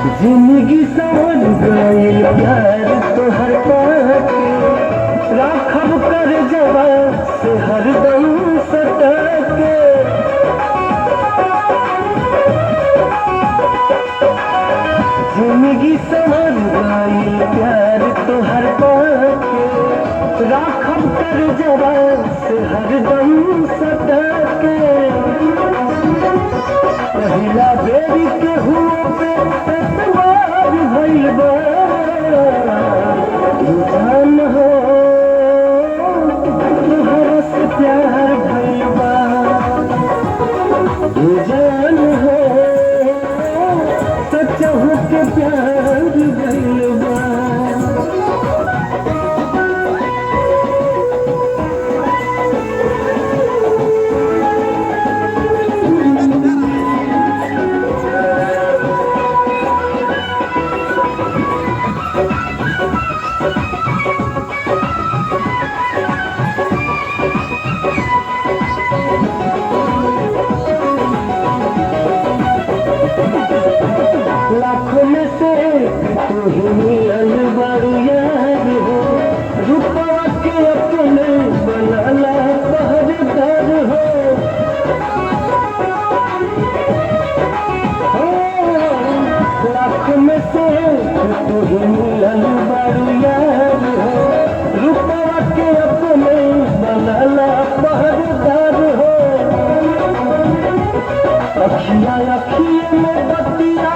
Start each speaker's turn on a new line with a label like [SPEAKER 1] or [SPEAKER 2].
[SPEAKER 1] जिंदगी समझ गई प्यार तोहर पाके राखब कर जवा से हरदम सटके। जिंदगी समझ गई प्यार तोहर पाके राखब कर जवा से हरदम सटके। पहिला बेरी के हुए पे एतबार भइल बा जान हो तोहरा से प्यार भइल बा जान हो सचहु के प्यार भइल बा। लाखों में से तू ही मिलन बारू यार हो रुपवा के अपने बनाला पहरेदार हो। लाखों में से तू ही मिलन बारू यार हो रुपवा के अपने बनाला पहरेदार हो। अखिया अखिए में बतिया